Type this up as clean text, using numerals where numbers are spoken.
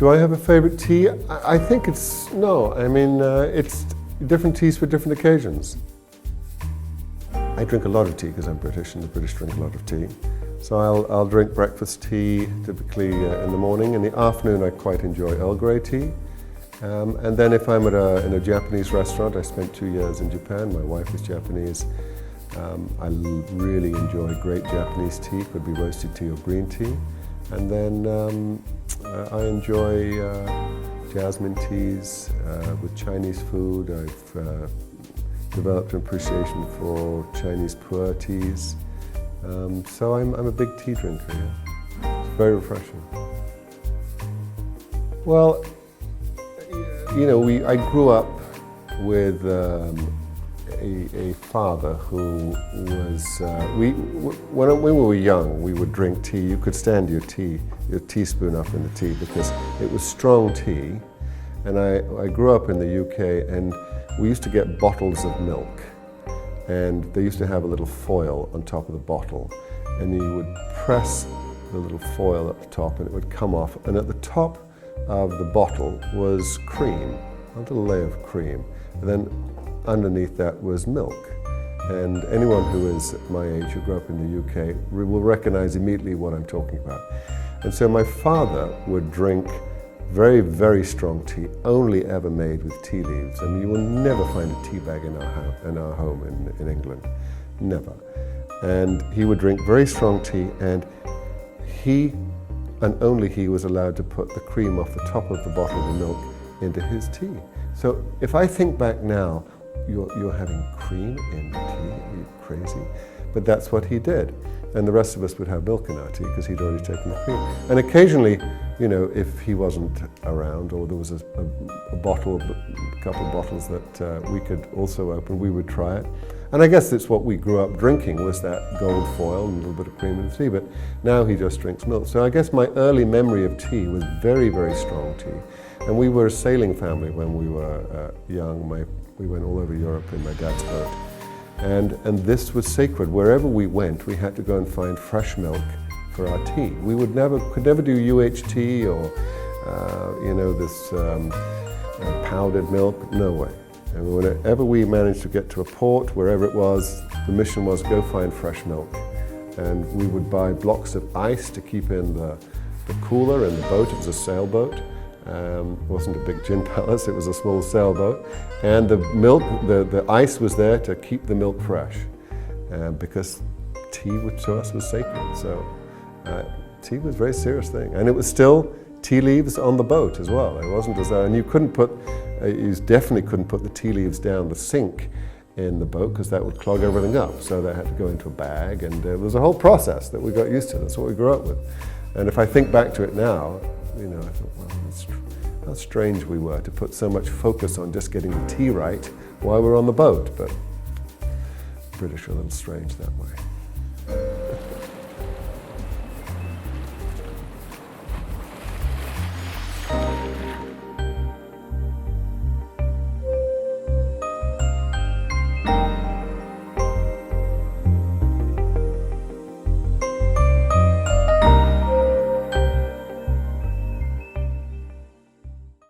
Do I have a favorite tea? I think it's, no, I mean, it's different teas for different occasions. I drink a lot of tea because I'm British and the British drink a lot of tea. So I'll drink breakfast tea typically in the morning. In the afternoon I quite enjoy Earl Grey tea. And then if I'm in a Japanese restaurant, I spent 2 years in Japan, my wife is Japanese. I really enjoy great Japanese tea, could be roasted tea or green tea. And then I enjoy jasmine teas with Chinese food. I've developed an appreciation for Chinese pu'er teas. So I'm a big tea drinker, yeah. It's very refreshing. Well, you know, I grew up with a father who was, when we were young, we would drink tea. You could stand your teaspoon up in the tea because it was strong tea. And I grew up in the UK and we used to get bottles of milk. And they used to have a little foil on top of the bottle. And you would press the little foil at the top and it would come off. And at the top of the bottle was cream, a little layer of cream. And then underneath that was milk. And anyone who is my age, who grew up in the UK, will recognize immediately what I'm talking about. And so my father would drink very, very strong tea, only ever made with tea leaves. I mean, you will never find a tea bag in our home in England, never. And he would drink very strong tea, and he, and only he, was allowed to put the cream off the top of the bottle of the milk into his tea. So if I think back now, you're having cream in tea, are you crazy? But that's what he did. And the rest of us would have milk in our tea because he'd already taken the cream. And occasionally, you know, if he wasn't around or there was a couple of bottles that we could also open, we would try it. And I guess that's what we grew up drinking, was that gold foil and a little bit of cream in the tea. But now he just drinks milk. So I guess my early memory of tea was very, very strong tea. And we were a sailing family when we were young. We went all over Europe in my dad's boat. And this was sacred. Wherever we went, we had to go and find fresh milk for our tea. We could never do UHT or, you know, this powdered milk. No way. And whenever we managed to get to a port, wherever it was, the mission was go find fresh milk. And we would buy blocks of ice to keep in the cooler in the boat. It was a sailboat. It wasn't a big gin palace, it was a small sailboat. And the milk, the ice was there to keep the milk fresh. Because tea to us was sacred. So tea was a very serious thing. And it was still tea leaves on the boat as well. It wasn't as though, and you definitely couldn't put the tea leaves down the sink in the boat because that would clog everything up. So they had to go into a bag, and there was a whole process that we got used to. That's what we grew up with. And if I think back to it now, you know, I thought, well, how strange we were to put so much focus on just getting the tea right while we're on the boat. But British are a little strange that way.